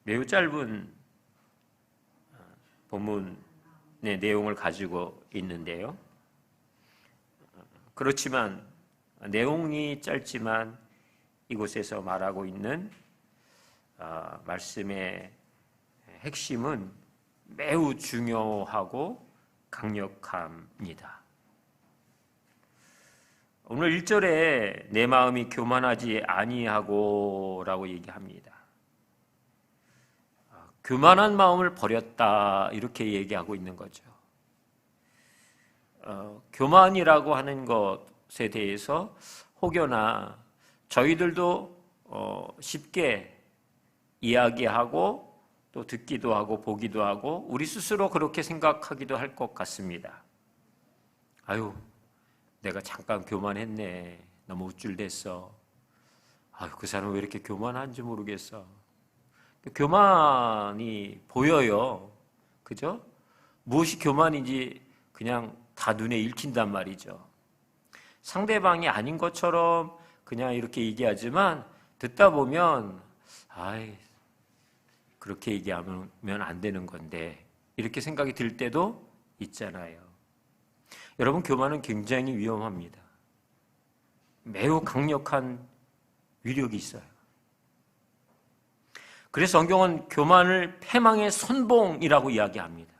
매우 짧은 본문의 내용을 가지고 있는데요. 그렇지만 내용이 짧지만 이곳에서 말하고 있는 말씀의 핵심은 매우 중요하고 강력합니다. 오늘 1절에 내 마음이 교만하지 아니하고 라고 얘기합니다. 교만한 마음을 버렸다 이렇게 얘기하고 있는 거죠. 교만이라고 하는 것에 대해서 혹여나 저희들도 쉽게 이야기하고 또 듣기도 하고 보기도 하고 우리 스스로 그렇게 생각하기도 할 것 같습니다. 아유, 내가 잠깐 교만했네. 너무 우쭐댔어. 아유, 그 사람 왜 이렇게 교만한지 모르겠어. 교만이 보여요. 그죠? 무엇이 교만인지 그냥 다 눈에 읽힌단 말이죠. 상대방이 아닌 것처럼 그냥 이렇게 얘기하지만 듣다 보면 아이, 그렇게 얘기하면 안 되는 건데 이렇게 생각이 들 때도 있잖아요. 여러분, 교만은 굉장히 위험합니다. 매우 강력한 위력이 있어요. 그래서 성경은 교만을 패망의 선봉이라고 이야기합니다.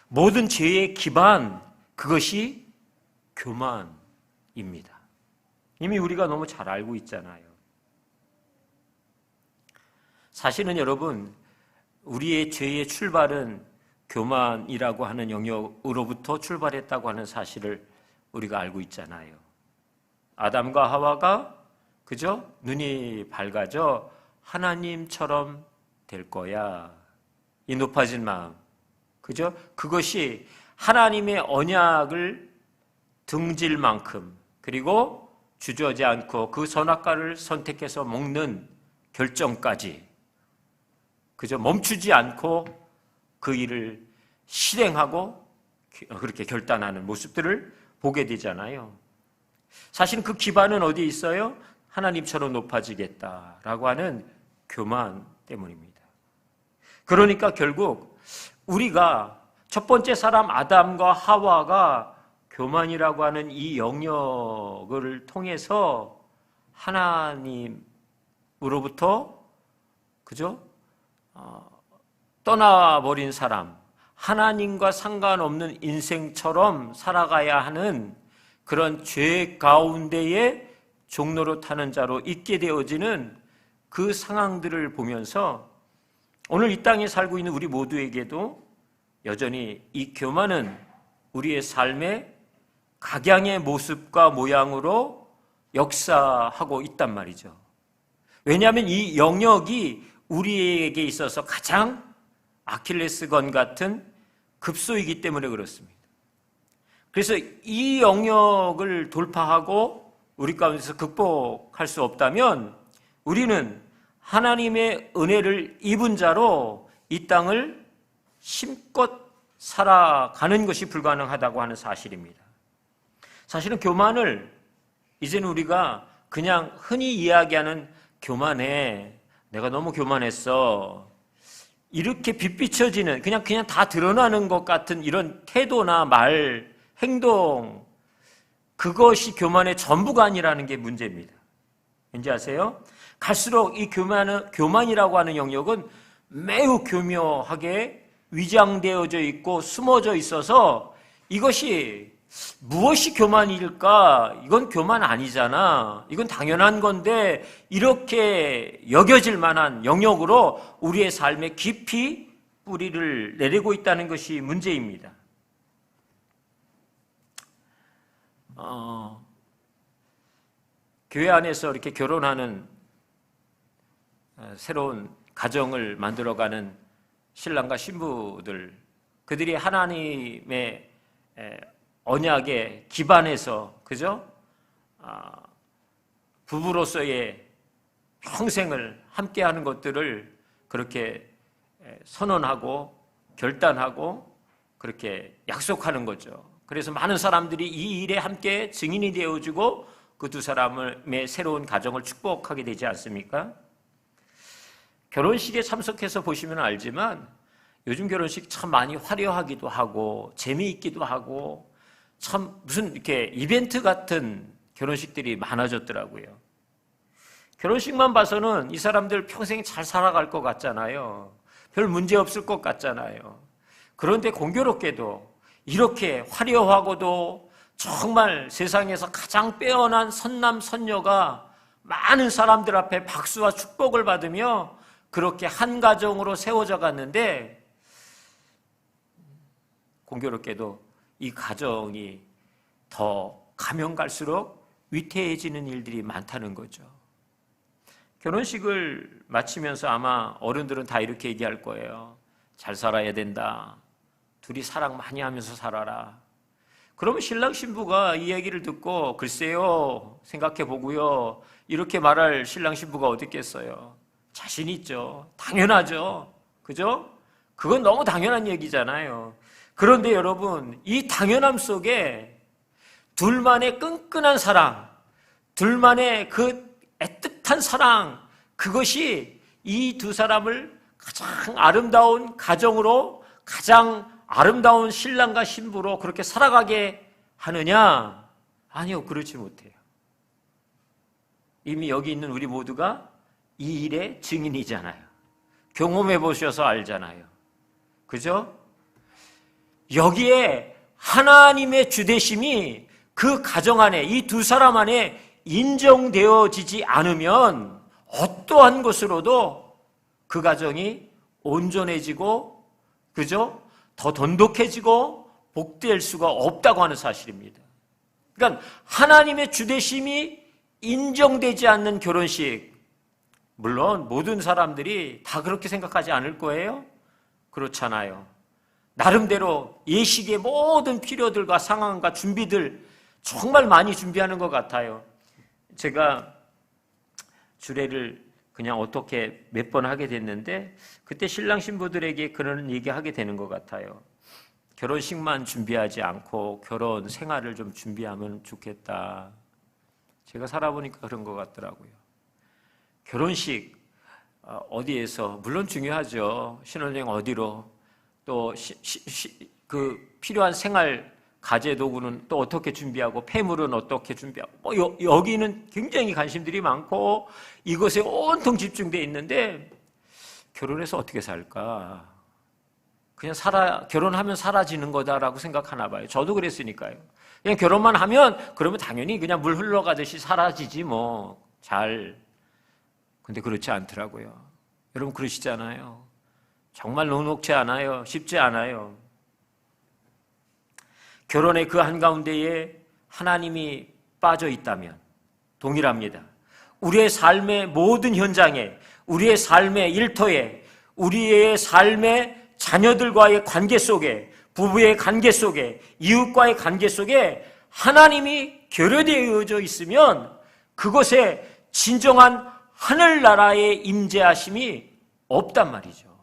모든 죄의 기반, 그것이 교만입니다. 이미 우리가 너무 잘 알고 있잖아요. 사실은 여러분, 우리의 죄의 출발은 교만이라고 하는 영역으로부터 출발했다고 하는 사실을 우리가 알고 있잖아요. 아담과 하와가 그죠? 눈이 밝아져 하나님처럼 될 거야. 이 높아진 마음. 그죠? 그것이 하나님의 언약을 등질 만큼 그리고 주저하지 않고 그 선악과를 선택해서 먹는 결정까지 그저 멈추지 않고 그 일을 실행하고 그렇게 결단하는 모습들을 보게 되잖아요. 사실은 그 기반은 어디에 있어요? 하나님처럼 높아지겠다라고 하는 교만 때문입니다. 그러니까 결국 우리가 첫 번째 사람 아담과 하와가 교만이라고 하는 이 영역을 통해서 하나님으로부터 그죠? 떠나버린 사람, 하나님과 상관없는 인생처럼 살아가야 하는 그런 죄 가운데에 종로로 타는 자로 있게 되어지는 그 상황들을 보면서 오늘 이 땅에 살고 있는 우리 모두에게도 여전히 이 교만은 우리의 삶의 각양의 모습과 모양으로 역사하고 있단 말이죠. 왜냐하면 이 영역이 우리에게 있어서 가장 아킬레스건 같은 급소이기 때문에 그렇습니다. 그래서 이 영역을 돌파하고 우리 가운데서 극복할 수 없다면 우리는 하나님의 은혜를 입은 자로 이 땅을 힘껏 살아가는 것이 불가능하다고 하는 사실입니다. 사실은 교만을 이제는 우리가 그냥 흔히 이야기하는 교만해, 내가 너무 교만했어, 이렇게 빗비춰지는 그냥 다 드러나는 것 같은 이런 태도나 말, 행동, 그것이 교만의 전부가 아니라는 게 문제입니다. 왠지 아세요? 갈수록 이 교만이라고 하는 영역은 매우 교묘하게 위장되어져 있고 숨어져 있어서 이것이 무엇이 교만일까? 이건 교만 아니잖아. 이건 당연한 건데 이렇게 여겨질 만한 영역으로 우리의 삶에 깊이 뿌리를 내리고 있다는 것이 문제입니다. 교회 안에서 이렇게 결혼하는 새로운 가정을 만들어가는 신랑과 신부들, 그들이 하나님의 언약에 기반해서 그죠? 부부로서의 평생을 함께하는 것들을 그렇게 선언하고 결단하고 그렇게 약속하는 거죠. 그래서 많은 사람들이 이 일에 함께 증인이 되어주고 그 두 사람의 새로운 가정을 축복하게 되지 않습니까? 결혼식에 참석해서 보시면 알지만 요즘 결혼식 참 많이 화려하기도 하고 재미있기도 하고 참 무슨 이렇게 이벤트 같은 결혼식들이 많아졌더라고요. 결혼식만 봐서는 이 사람들 평생 잘 살아갈 것 같잖아요. 별 문제 없을 것 같잖아요. 그런데 공교롭게도 이렇게 화려하고도 정말 세상에서 가장 빼어난 선남 선녀가 많은 사람들 앞에 박수와 축복을 받으며 그렇게 한 가정으로 세워져 갔는데 공교롭게도 이 가정이 더 가면 갈수록 위태해지는 일들이 많다는 거죠. 결혼식을 마치면서 아마 어른들은 다 이렇게 얘기할 거예요. 잘 살아야 된다. 둘이 사랑 많이 하면서 살아라. 그러면 신랑 신부가 이 얘기를 듣고 글쎄요 생각해 보고요 이렇게 말할 신랑 신부가 어디 있겠어요. 자신 있죠. 당연하죠. 그죠? 그건 너무 당연한 얘기잖아요. 그런데 여러분 이 당연함 속에 둘만의 끈끈한 사랑, 둘만의 그 애틋한 사랑, 그것이 이 두 사람을 가장 아름다운 가정으로 가장 아름다운 신랑과 신부로 그렇게 살아가게 하느냐? 아니요, 그렇지 못해요. 이미 여기 있는 우리 모두가 이 일의 증인이잖아요. 경험해 보셔서 알잖아요. 그죠? 여기에 하나님의 주되심이 그 가정 안에 이 두 사람 안에 인정되어지지 않으면 어떠한 것으로도 그 가정이 온전해지고 그죠? 더 돈독해지고 복될 수가 없다고 하는 사실입니다. 그러니까 하나님의 주되심이 인정되지 않는 결혼식, 물론 모든 사람들이 다 그렇게 생각하지 않을 거예요? 그렇잖아요. 나름대로 예식의 모든 필요들과 상황과 준비들 정말 많이 준비하는 것 같아요. 제가 주례를 그냥 어떻게 몇 번 하게 됐는데 그때 신랑 신부들에게 그런 얘기하게 되는 것 같아요. 결혼식만 준비하지 않고 결혼 생활을 좀 준비하면 좋겠다. 제가 살아보니까 그런 것 같더라고요. 결혼식 어디에서 물론 중요하죠. 신혼여행 어디로 또 그 필요한 생활 가재 도구는 또 어떻게 준비하고 폐물은 어떻게 준비하고 여기는 굉장히 관심들이 많고 이것에 온통 집중되어 있는데 결혼해서 어떻게 살까? 그냥 결혼하면 사라지는 거다라고 생각하나 봐요. 저도 그랬으니까요. 그냥 결혼만 하면 그러면 당연히 그냥 물 흘러가듯이 사라지지 뭐 잘. 근데 그렇지 않더라고요. 여러분 그러시잖아요. 정말 녹록지 않아요. 쉽지 않아요. 결혼의 그 한가운데에 하나님이 빠져 있다면 동일합니다. 우리의 삶의 모든 현장에, 우리의 삶의 일터에, 우리의 삶의 자녀들과의 관계 속에, 부부의 관계 속에, 이웃과의 관계 속에 하나님이 결여되어져 있으면 그것에 진정한 하늘나라의 임재하심이 없단 말이죠.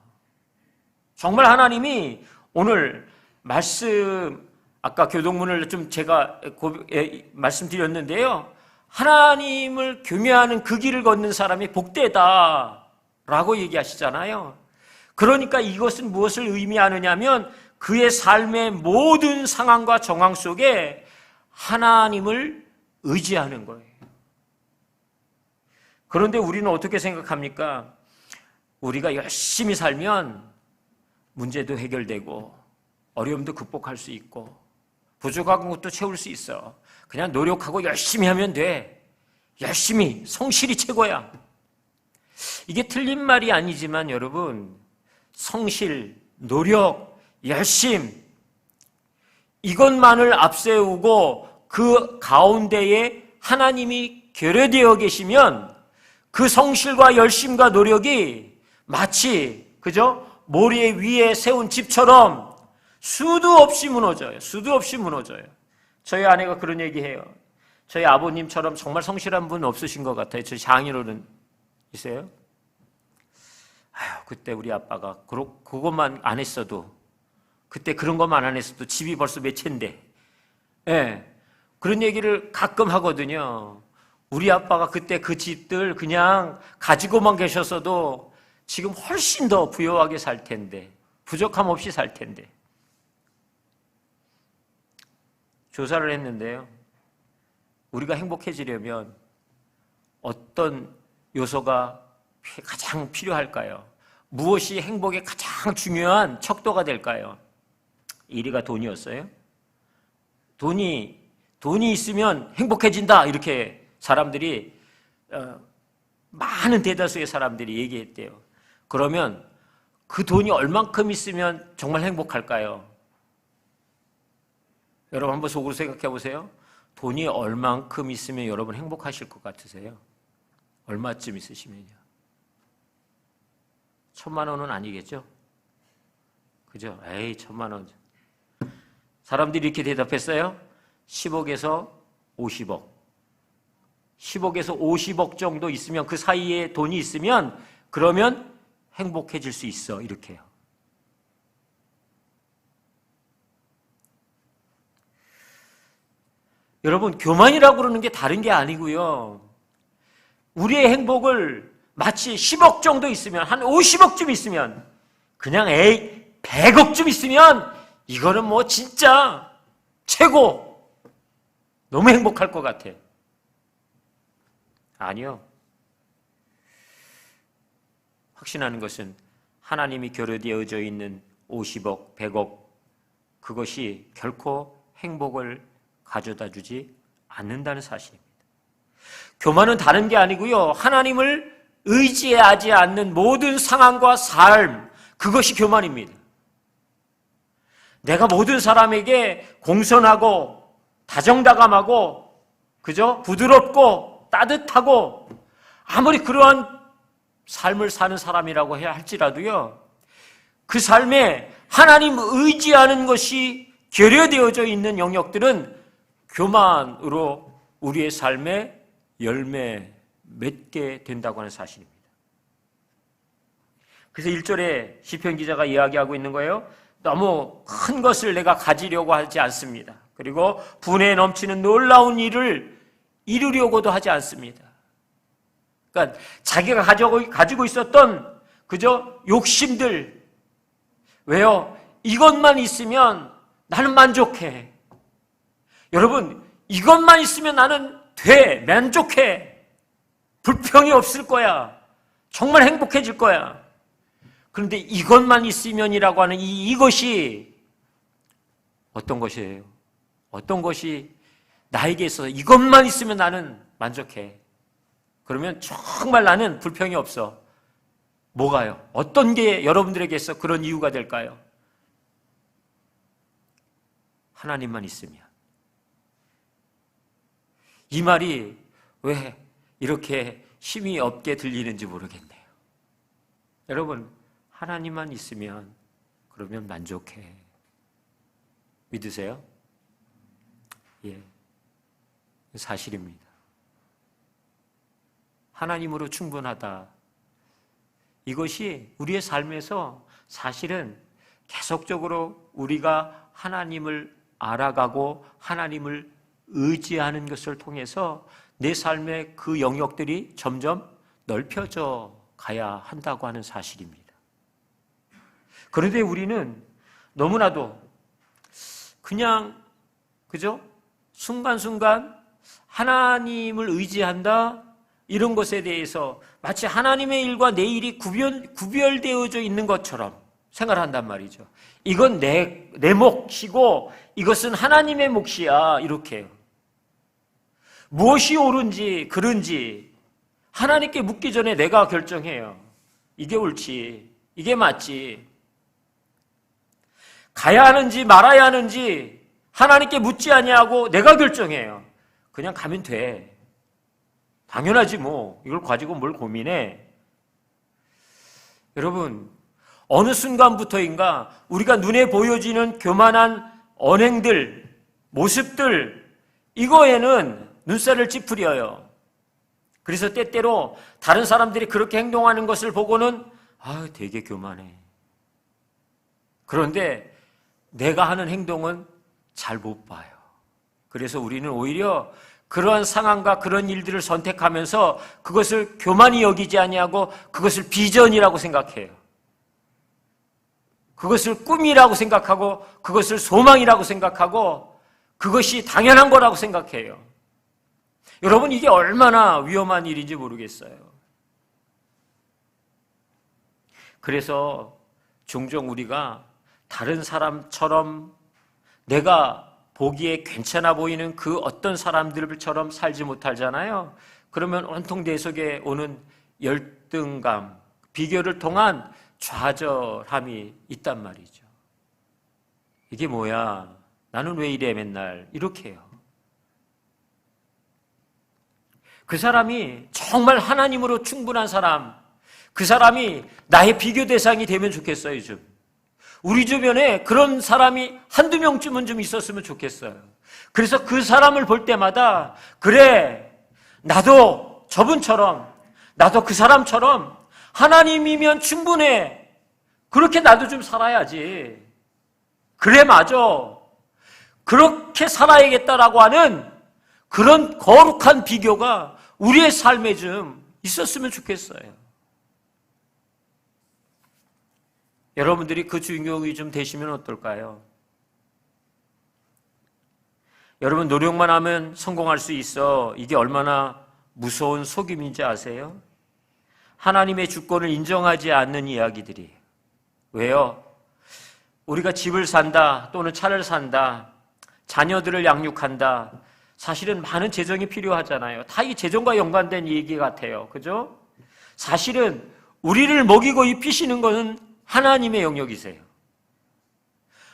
정말 하나님이 오늘 말씀 아까 교동문을 좀 제가 말씀드렸는데요. 하나님을 경외하는 그 길을 걷는 사람이 복되다라고 얘기하시잖아요. 그러니까 이것은 무엇을 의미하느냐면 그의 삶의 모든 상황과 정황 속에 하나님을 의지하는 거예요. 그런데 우리는 어떻게 생각합니까? 우리가 열심히 살면 문제도 해결되고 어려움도 극복할 수 있고 부족한 것도 채울 수 있어. 그냥 노력하고 열심히 하면 돼. 열심히, 성실이 최고야. 이게 틀린 말이 아니지만 여러분, 성실, 노력, 열심 이것만을 앞세우고 그 가운데에 하나님이 결여되어 계시면 그 성실과 열심과 노력이 마치 그죠? 모래 위에 세운 집처럼 수도 없이 무너져요. 수도 없이 무너져요. 저희 아내가 그런 얘기해요. 저희 아버님처럼 정말 성실한 분 없으신 것 같아요. 저희 장인어른 있어요? 아유, 그때 우리 아빠가 그것만 안 했어도 그때 그런 것만 안 했어도 집이 벌써 몇 채인데 예, 그런 얘기를 가끔 하거든요. 우리 아빠가 그때 그 집들 그냥 가지고만 계셨어도 지금 훨씬 더 부유하게 살 텐데, 부족함 없이 살 텐데. 조사를 했는데요. 우리가 행복해지려면 어떤 요소가 가장 필요할까요? 무엇이 행복의 가장 중요한 척도가 될까요? 1위가 돈이었어요. 돈이 있으면 행복해진다, 이렇게 사람들이 많은 대다수의 사람들이 얘기했대요. 그러면 그 돈이 얼만큼 있으면 정말 행복할까요? 여러분 한번 속으로 생각해 보세요. 돈이 얼만큼 있으면 여러분 행복하실 것 같으세요? 얼마쯤 있으시면요? 1,000만 원은 아니겠죠? 그죠? 에이, 1,000만 원. 사람들이 이렇게 대답했어요. 10억에서 50억. 10억에서 50억 정도 있으면, 그 사이에 돈이 있으면 그러면 행복해질 수 있어, 이렇게요. 여러분, 교만이라고 그러는 게 다른 게 아니고요. 우리의 행복을 마치 10억 정도 있으면, 한 50억쯤 있으면, 그냥 100억쯤 있으면 이거는 뭐 진짜 최고! 너무 행복할 것 같아. 아니요. 확신하는 것은 하나님이 결여되어져 있는 50억, 100억, 그것이 결코 행복을 가져다 주지 않는다는 사실입니다. 교만은 다른 게 아니고요. 하나님을 의지하지 않는 모든 상황과 삶, 그것이 교만입니다. 내가 모든 사람에게 공손하고 다정다감하고, 그죠? 부드럽고 따뜻하고, 아무리 그러한 삶을 사는 사람이라고 해야 할지라도요, 그 삶에 하나님 의지하는 것이 결여되어져 있는 영역들은 교만으로 우리의 삶에 열매 맺게 된다고 하는 사실입니다. 그래서 1절에 시편 기자가 이야기하고 있는 거예요. 너무 큰 것을 내가 가지려고 하지 않습니다. 그리고 분에 넘치는 놀라운 일을 이루려고도 하지 않습니다. 그러니까 자기가 가지고 있었던 그저 욕심들, 왜요? 이것만 있으면 나는 만족해. 여러분, 이것만 있으면 나는 돼, 만족해. 불평이 없을 거야. 정말 행복해질 거야. 그런데 이것만 있으면이라고 하는 이것이 어떤 것이에요? 어떤 것이 나에게 있어서 이것만 있으면 나는 만족해. 그러면 정말 나는 불평이 없어. 뭐가요? 어떤 게 여러분들에게서 그런 이유가 될까요? 하나님만 있으면. 이 말이 왜 이렇게 힘이 없게 들리는지 모르겠네요. 여러분, 하나님만 있으면 그러면 만족해. 믿으세요? 예, 사실입니다. 하나님으로 충분하다. 이것이 우리의 삶에서 사실은 계속적으로 우리가 하나님을 알아가고 하나님을 의지하는 것을 통해서 내 삶의 그 영역들이 점점 넓혀져 가야 한다고 하는 사실입니다. 그런데 우리는 너무나도 그냥, 그죠? 순간순간 하나님을 의지한다, 이런 것에 대해서 마치 하나님의 일과 내 일이 구별되어져 있는 것처럼 생각한단 말이죠. 이건 내 몫이고 이것은 하나님의 몫이야, 이렇게. 무엇이 옳은지 그른지 하나님께 묻기 전에 내가 결정해요. 이게 옳지, 이게 맞지. 가야 하는지 말아야 하는지 하나님께 묻지 아니하고 내가 결정해요. 그냥 가면 돼. 당연하지 뭐. 이걸 가지고 뭘 고민해. 여러분, 어느 순간부터인가 우리가 눈에 보여지는 교만한 언행들, 모습들, 이거에는 눈살을 찌푸려요. 그래서 때때로 다른 사람들이 그렇게 행동하는 것을 보고는 되게 교만해. 그런데 내가 하는 행동은 잘 못 봐요. 그래서 우리는 오히려 그러한 상황과 그런 일들을 선택하면서 그것을 교만히 여기지 아니하고 그것을 비전이라고 생각해요. 그것을 꿈이라고 생각하고 그것을 소망이라고 생각하고 그것이 당연한 거라고 생각해요. 여러분, 이게 얼마나 위험한 일인지 모르겠어요. 그래서 종종 우리가 다른 사람처럼 내가 보기에 괜찮아 보이는 그 어떤 사람들처럼 살지 못하잖아요. 그러면 온통 내 속에 오는 열등감, 비교를 통한 좌절함이 있단 말이죠. 이게 뭐야? 나는 왜 이래 맨날? 이렇게 해요. 그 사람이 정말 하나님으로 충분한 사람, 그 사람이 나의 비교 대상이 되면 좋겠어요, 좀. 우리 주변에 그런 사람이 한두 명쯤은 좀 있었으면 좋겠어요. 그래서 그 사람을 볼 때마다, 그래, 나도 저분처럼, 나도 그 사람처럼 하나님이면 충분해. 그렇게 나도 좀 살아야지. 그래, 맞아. 그렇게 살아야겠다라고 하는 그런 거룩한 비교가 우리의 삶에 좀 있었으면 좋겠어요. 여러분들이 그 주인공이 좀 되시면 어떨까요? 여러분, 노력만 하면 성공할 수 있어. 이게 얼마나 무서운 속임인지 아세요? 하나님의 주권을 인정하지 않는 이야기들이. 왜요? 우리가 집을 산다, 또는 차를 산다, 자녀들을 양육한다. 사실은 많은 재정이 필요하잖아요. 다 이 재정과 연관된 얘기 같아요. 그죠? 사실은 우리를 먹이고 입히시는 것은 하나님의 영역이세요.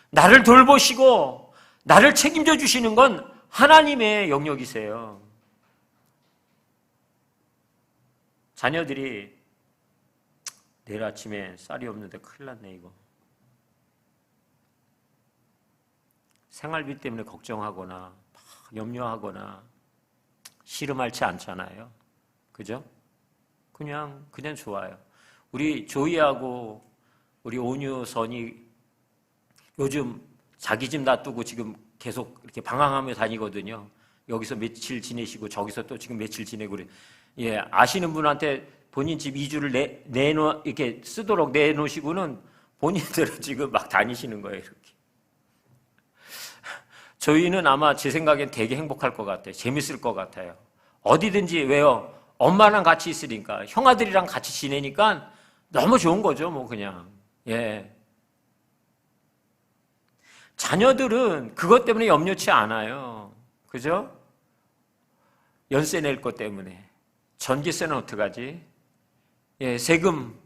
나를 돌보시고 나를 책임져 주시는 건 하나님의 영역이세요. 자녀들이 내일 아침에 쌀이 없는데 큰일 났네 이거. 생활비 때문에 걱정하거나 염려하거나 씨름할지 않잖아요. 그죠? 그냥 좋아요. 우리 조이하고 우리 온유선이 요즘 자기 집 놔두고 지금 계속 이렇게 방황하며 다니거든요. 여기서 며칠 지내시고 저기서 또 지금 며칠 지내고 그래. 예, 아시는 분한테 본인 집 2주를 이렇게 쓰도록 내놓으시고는 본인들은 지금 막 다니시는 거예요, 이렇게. 저희는 아마 제 생각엔 되게 행복할 것 같아요. 재밌을 것 같아요. 어디든지, 왜요? 엄마랑 같이 있으니까, 형아들이랑 같이 지내니까 너무 좋은 거죠, 뭐, 그냥. 예. 자녀들은 그것 때문에 염려치 않아요. 그죠? 연세 낼 것 때문에. 전기세는 어떡하지? 예, 세금.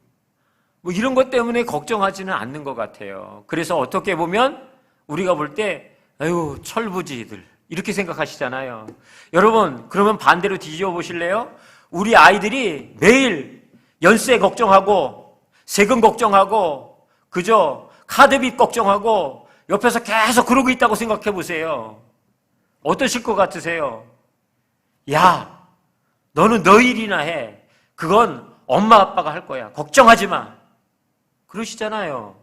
뭐 이런 것 때문에 걱정하지는 않는 것 같아요. 그래서 어떻게 보면 우리가 볼 때, 아유, 철부지들. 이렇게 생각하시잖아요. 여러분, 그러면 반대로 뒤집어 보실래요? 우리 아이들이 매일 연세 걱정하고, 세금 걱정하고, 그죠? 카드빚 걱정하고, 옆에서 계속 그러고 있다고 생각해 보세요. 어떠실 것 같으세요? 야, 너는 너 일이나 해. 그건 엄마 아빠가 할 거야. 걱정하지 마. 그러시잖아요.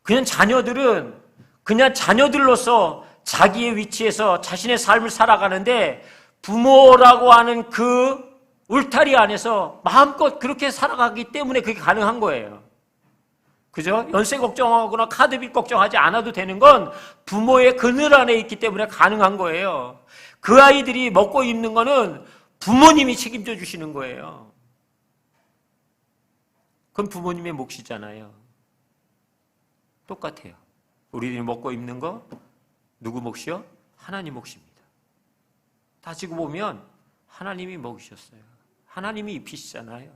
그냥 자녀들은 그냥 자녀들로서 자기의 위치에서 자신의 삶을 살아가는데 부모라고 하는 그 울타리 안에서 마음껏 그렇게 살아가기 때문에 그게 가능한 거예요. 그죠? 연세 걱정하거나 카드빚 걱정하지 않아도 되는 건 부모의 그늘 안에 있기 때문에 가능한 거예요. 그 아이들이 먹고 입는 거는 부모님이 책임져 주시는 거예요. 그건 부모님의 몫이잖아요. 똑같아요. 우리들이 먹고 입는 거 누구 몫이요? 하나님 몫입니다. 따지고 보면 하나님이 먹이셨어요. 하나님이 입히시잖아요.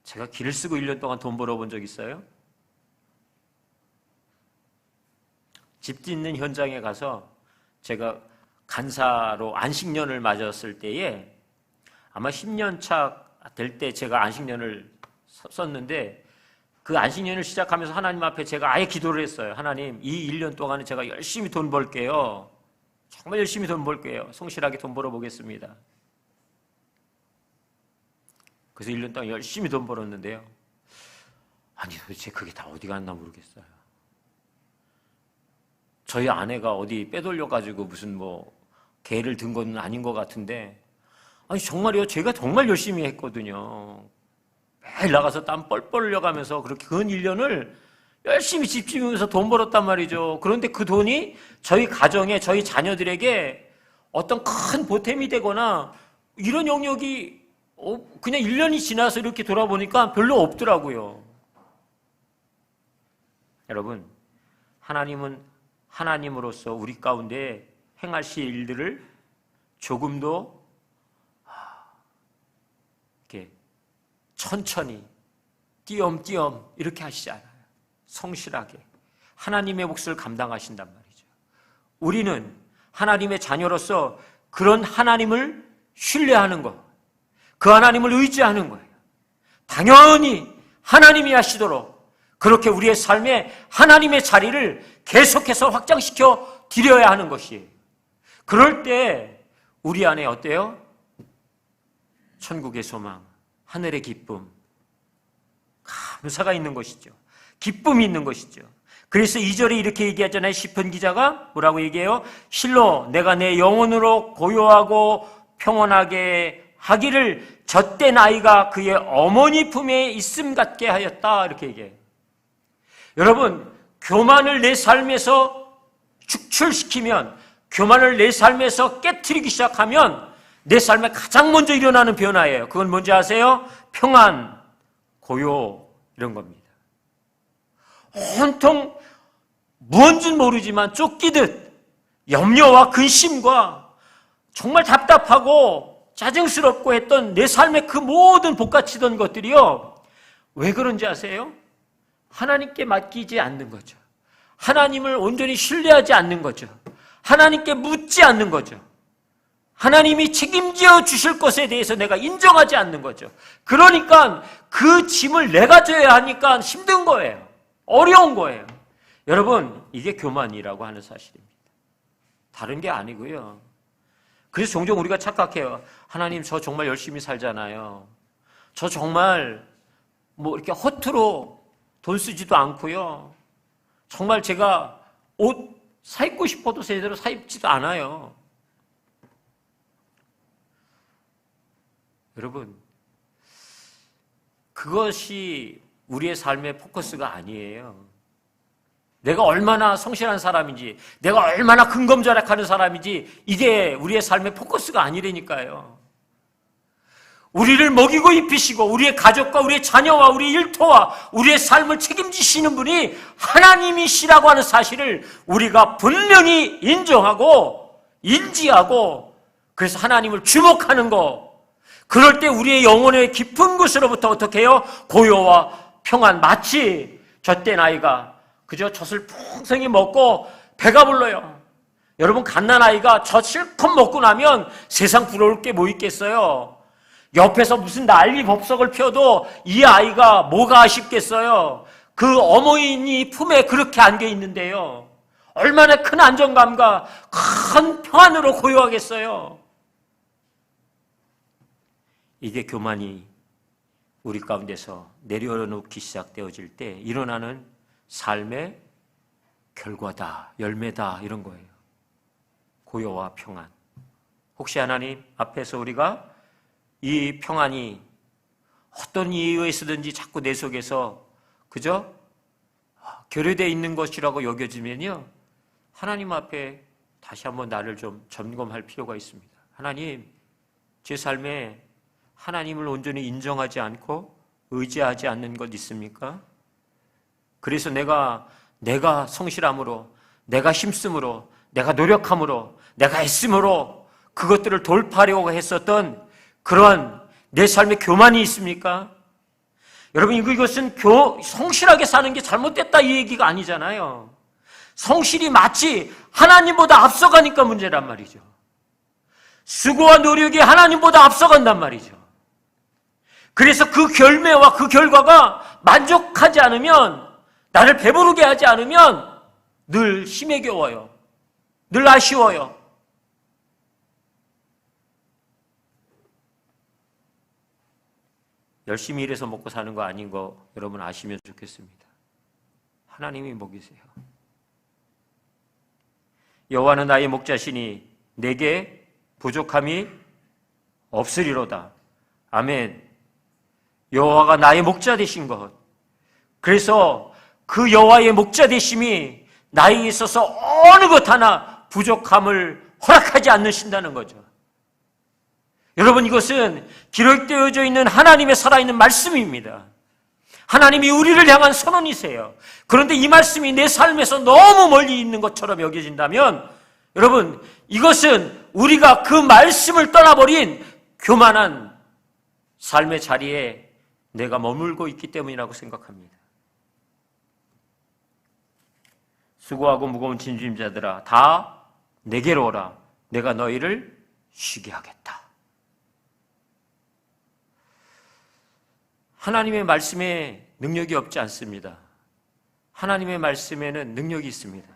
제가 길을 쓰고 1년 동안 돈 벌어본 적 있어요? 집 짓는 현장에 가서 제가 간사로 안식년을 맞았을 때에 아마 10년 차 될 때 제가 안식년을 썼는데 그 안식년을 시작하면서 하나님 앞에 제가 아예 기도를 했어요. 하나님, 이 1년 동안은 제가 열심히 돈 벌게요. 정말 열심히 돈 벌게요. 성실하게 돈 벌어보겠습니다. 그래서 1년 동안 열심히 돈 벌었는데요. 아니, 도대체 그게 다 어디 갔나 모르겠어요. 저희 아내가 어디 빼돌려가지고 무슨 뭐 개를 든 건 아닌 것 같은데, 아니 정말요, 제가 정말 열심히 했거든요. 매일 나가서 땀 뻘뻘 흘려가면서 그렇게 근 1년을 열심히 집주면서 돈 벌었단 말이죠. 그런데 그 돈이 저희 가정에, 저희 자녀들에게 어떤 큰 보탬이 되거나 이런 영역이 그냥 1년이 지나서 이렇게 돌아보니까 별로 없더라고요. 여러분, 하나님은 하나님으로서 우리 가운데 행하실 일들을 조금도 이렇게 천천히 띄엄띄엄 이렇게 하시지 않아요. 성실하게 하나님의 몫을 감당하신단 말이죠. 우리는 하나님의 자녀로서 그런 하나님을 신뢰하는 것, 그 하나님을 의지하는 거예요. 당연히 하나님이 하시도록 그렇게 우리의 삶에 하나님의 자리를 계속해서 확장시켜 드려야 하는 것이에요. 그럴 때 우리 안에 어때요? 천국의 소망, 하늘의 기쁨, 감사가 있는 것이죠. 기쁨이 있는 것이죠. 그래서 2절에 이렇게 얘기하잖아요. 시편 기자가 뭐라고 얘기해요? 실로 내가 내 영혼으로 고요하고 평온하게 하기를 젖된 아이가 그의 어머니 품에 있음 같게 하였다. 이렇게 얘기해요. 여러분, 교만을 내 삶에서 축출시키면, 교만을 내 삶에서 깨트리기 시작하면 내 삶에 가장 먼저 일어나는 변화예요. 그건 뭔지 아세요? 평안, 고요, 이런 겁니다. 온통 무언진 모르지만 쫓기듯 염려와 근심과 정말 답답하고 짜증스럽고 했던 내 삶의 그 모든 복받치던 것들이요, 왜 그런지 아세요? 하나님께 맡기지 않는 거죠. 하나님을 온전히 신뢰하지 않는 거죠. 하나님께 묻지 않는 거죠. 하나님이 책임져 주실 것에 대해서 내가 인정하지 않는 거죠. 그러니까 그 짐을 내가 져야 하니까 힘든 거예요. 어려운 거예요. 여러분, 이게 교만이라고 하는 사실입니다. 다른 게 아니고요. 그래서 종종 우리가 착각해요. 하나님, 저 정말 열심히 살잖아요. 저 정말 뭐 이렇게 허투루 돈 쓰지도 않고요. 정말 제가 옷 사 입고 싶어도 제대로 사 입지도 않아요. 여러분, 그것이 우리의 삶의 포커스가 아니에요. 내가 얼마나 성실한 사람인지, 내가 얼마나 근검절약하는 사람인지, 이게 우리의 삶의 포커스가 아니라니까요. 우리를 먹이고 입히시고 우리의 가족과 우리의 자녀와 우리의 일터와 우리의 삶을 책임지시는 분이 하나님이시라고 하는 사실을 우리가 분명히 인정하고 인지하고, 그래서 하나님을 주목하는 거, 그럴 때 우리의 영혼의 깊은 곳으로부터 어떻게 해요? 고요와 평안, 마치 젖된 아이가 그저 젖을 풍성히 먹고 배가 불러요. 여러분, 갓난아이가 젖 실컷 먹고 나면 세상 부러울 게 뭐 있겠어요? 옆에서 무슨 난리 법석을 펴도 이 아이가 뭐가 아쉽겠어요? 그 어머니 품에 그렇게 안겨 있는데요, 얼마나 큰 안정감과 큰 평안으로 고요하겠어요? 이게 교만이 우리 가운데서 내려놓기 시작되어질 때 일어나는 삶의 결과다, 열매다, 이런 거예요. 고요와 평안. 혹시 하나님 앞에서 우리가 이 평안이 어떤 이유에 있어든지 자꾸 내 속에서 그저 결여되어 있는 것이라고 여겨지면요, 하나님 앞에 다시 한번 나를 좀 점검할 필요가 있습니다. 하나님, 제 삶에 하나님을 온전히 인정하지 않고 의지하지 않는 것 있습니까? 그래서 내가 성실함으로, 내가 힘쓰므로, 내가 노력함으로, 내가 애씀으로 그것들을 돌파하려고 했었던 그러한 내 삶의 교만이 있습니까? 여러분, 이것은 성실하게 사는 게 잘못됐다 이 얘기가 아니잖아요. 성실이 마치 하나님보다 앞서가니까 문제란 말이죠. 수고와 노력이 하나님보다 앞서간단 말이죠. 그래서 그 결매와 그 결과가 만족하지 않으면, 나를 배부르게 하지 않으면 늘 힘에 겨워요. 늘 아쉬워요. 열심히 일해서 먹고 사는 거 아닌 거 여러분 아시면 좋겠습니다. 하나님이 먹이세요. 여호와는 나의 목자시니 내게 부족함이 없으리로다. 아멘. 여호와가 나의 목자 되신 것. 그래서 그 여호와의 목자 되심이 나에게 있어서 어느 것 하나 부족함을 허락하지 않으신다는 거죠. 여러분, 이것은 기록되어져 있는 하나님의 살아있는 말씀입니다. 하나님이 우리를 향한 선언이세요. 그런데 이 말씀이 내 삶에서 너무 멀리 있는 것처럼 여겨진다면 여러분, 이것은 우리가 그 말씀을 떠나버린 교만한 삶의 자리에 내가 머물고 있기 때문이라고 생각합니다. 수고하고 무거운 짐진 자들아 다 내게로 오라. 내가 너희를 쉬게 하겠다. 하나님의 말씀에 능력이 없지 않습니다. 하나님의 말씀에는 능력이 있습니다.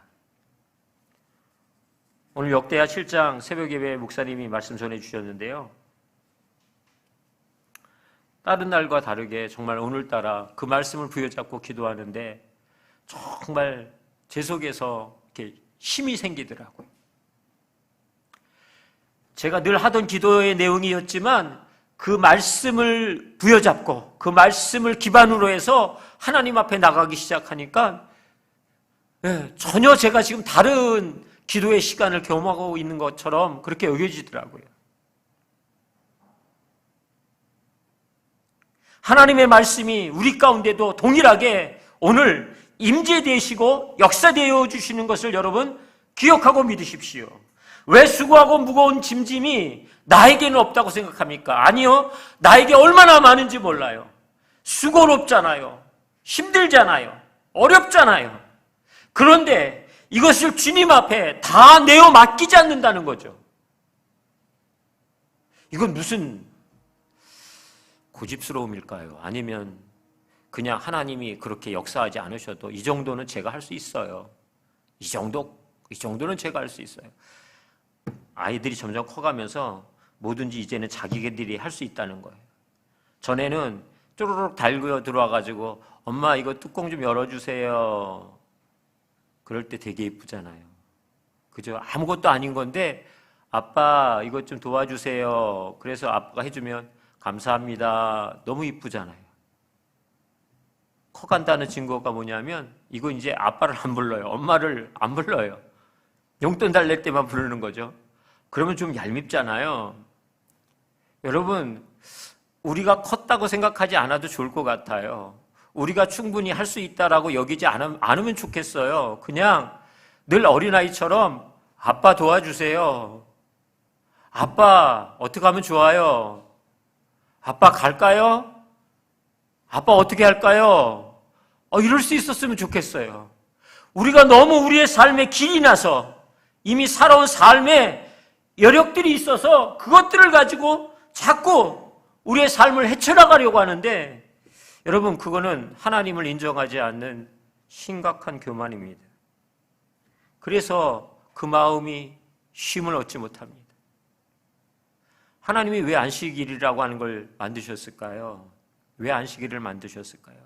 오늘 역대하 7장 새벽 예배 목사님이 말씀 전해 주셨는데요. 다른 날과 다르게 정말 오늘따라 그 말씀을 부여잡고 기도하는데 정말 제 속에서 이렇게 힘이 생기더라고요. 제가 늘 하던 기도의 내용이었지만 그 말씀을 부여잡고 그 말씀을 기반으로 해서 하나님 앞에 나가기 시작하니까 전혀 제가 지금 다른 기도의 시간을 경험하고 있는 것처럼 그렇게 여겨지더라고요. 하나님의 말씀이 우리 가운데도 동일하게 오늘 임재되시고 역사되어 주시는 것을 여러분 기억하고 믿으십시오. 왜 수고하고 무거운 짐짐이 나에게는 없다고 생각합니까? 아니요. 나에게 얼마나 많은지 몰라요. 수고롭잖아요. 힘들잖아요. 어렵잖아요. 그런데 이것을 주님 앞에 다 내어 맡기지 않는다는 거죠. 이건 무슨 고집스러움일까요? 아니면 그냥 하나님이 그렇게 역사하지 않으셔도 이 정도는 제가 할 수 있어요. 이 정도는 제가 할 수 있어요. 아이들이 점점 커가면서 뭐든지 이제는 자기들이 할 수 있다는 거예요. 전에는 쪼르륵 달고 들어와가지고 엄마 이거 뚜껑 좀 열어주세요. 그럴 때 되게 예쁘잖아요. 그죠? 아무것도 아닌 건데 아빠 이것 좀 도와주세요. 그래서 아빠가 해주면 감사합니다. 너무 이쁘잖아요. 커간다는 증거가 뭐냐면 이거 이제 아빠를 안 불러요. 엄마를 안 불러요. 용돈 달랠 때만 부르는 거죠. 그러면 좀 얄밉잖아요. 여러분, 우리가 컸다고 생각하지 않아도 좋을 것 같아요. 우리가 충분히 할 수 있다라고 여기지 않으면 좋겠어요. 그냥 늘 어린아이처럼 아빠 도와주세요. 아빠 어떻게 하면 좋아요? 아빠 갈까요? 아빠 어떻게 할까요? 이럴 수 있었으면 좋겠어요. 우리가 너무 우리의 삶에 길이 나서 이미 살아온 삶에 여력들이 있어서 그것들을 가지고 자꾸 우리의 삶을 헤쳐나가려고 하는데 여러분, 그거는 하나님을 인정하지 않는 심각한 교만입니다. 그래서 그 마음이 쉼을 얻지 못합니다. 하나님이 왜 안식일이라고 하는 걸 만드셨을까요? 왜 안식일을 만드셨을까요?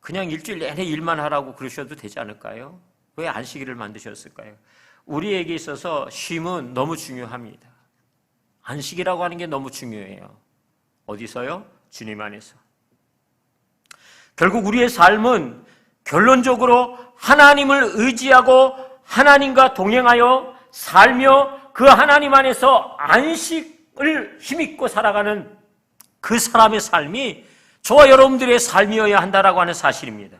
그냥 일주일 내내 일만 하라고 그러셔도 되지 않을까요? 왜 안식일을 만드셨을까요? 우리에게 있어서 쉼은 너무 중요합니다. 안식이라고 하는 게 너무 중요해요. 어디서요? 주님 안에서. 결국 우리의 삶은 결론적으로 하나님을 의지하고 하나님과 동행하여 살며 그 하나님 안에서 안식을 힘입고 살아가는 그 사람의 삶이 저와 여러분들의 삶이어야 한다라고 하는 사실입니다.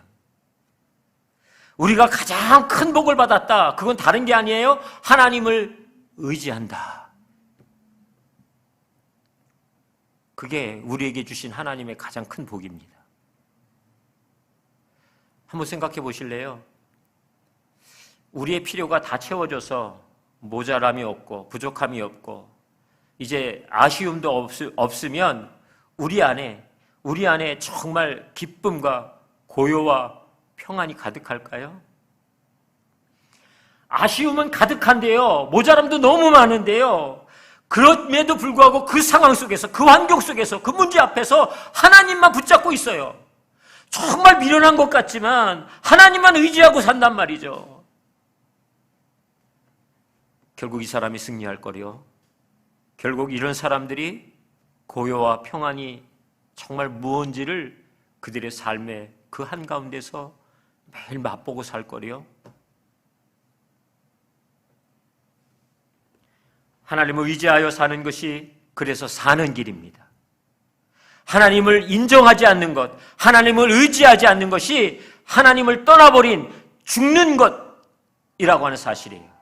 우리가 가장 큰 복을 받았다. 그건 다른 게 아니에요. 하나님을 의지한다. 그게 우리에게 주신 하나님의 가장 큰 복입니다. 한번 생각해 보실래요? 우리의 필요가 다 채워져서 모자람이 없고 부족함이 없고 이제 아쉬움도 없으면 우리 안에 정말 기쁨과 고요와 평안이 가득할까요? 아쉬움은 가득한데요. 모자람도 너무 많은데요. 그럼에도 불구하고 그 상황 속에서, 그 환경 속에서, 그 문제 앞에서 하나님만 붙잡고 있어요. 정말 미련한 것 같지만 하나님만 의지하고 산단 말이죠. 결국 이 사람이 승리할 거요. 결국 이런 사람들이 고요와 평안이 정말 무언지를 그들의 삶의 그 한가운데서 매일 맛보고 살 거요. 하나님을 의지하여 사는 것이 그래서 사는 길입니다. 하나님을 인정하지 않는 것, 하나님을 의지하지 않는 것이 하나님을 떠나버린 죽는 것이라고 하는 사실이에요.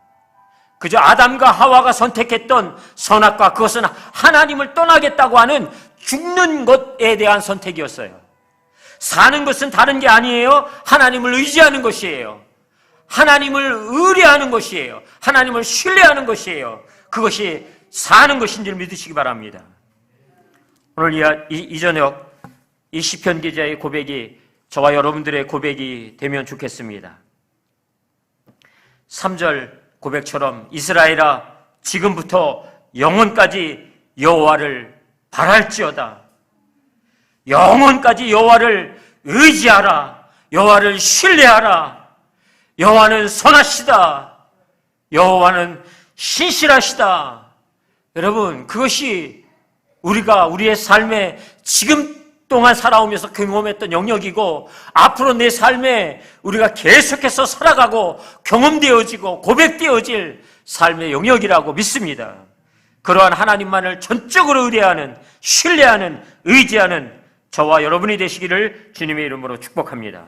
그저 아담과 하와가 선택했던 선악과 그것은 하나님을 떠나겠다고 하는 죽는 것에 대한 선택이었어요. 사는 것은 다른 게 아니에요. 하나님을 의지하는 것이에요. 하나님을 의뢰하는 것이에요. 하나님을 신뢰하는 것이에요. 그것이 사는 것인 줄 믿으시기 바랍니다. 오늘 이 저녁 이 시편 기자의 고백이 저와 여러분들의 고백이 되면 좋겠습니다. 3절 고백처럼 이스라엘아 지금부터 영원까지 여호와를 바랄지어다. 영원까지 여호와를 의지하라. 여호와를 신뢰하라. 여호와는 선하시다. 여호와는 신실하시다. 여러분, 그것이 우리가 우리의 삶에 지금 동안 살아오면서 경험했던 영역이고, 앞으로 내 삶에 우리가 계속해서 살아가고 경험되어지고 고백되어질 삶의 영역이라고 믿습니다. 그러한 하나님만을 전적으로 의뢰하는, 신뢰하는, 의지하는 저와 여러분이 되시기를 주님의 이름으로 축복합니다.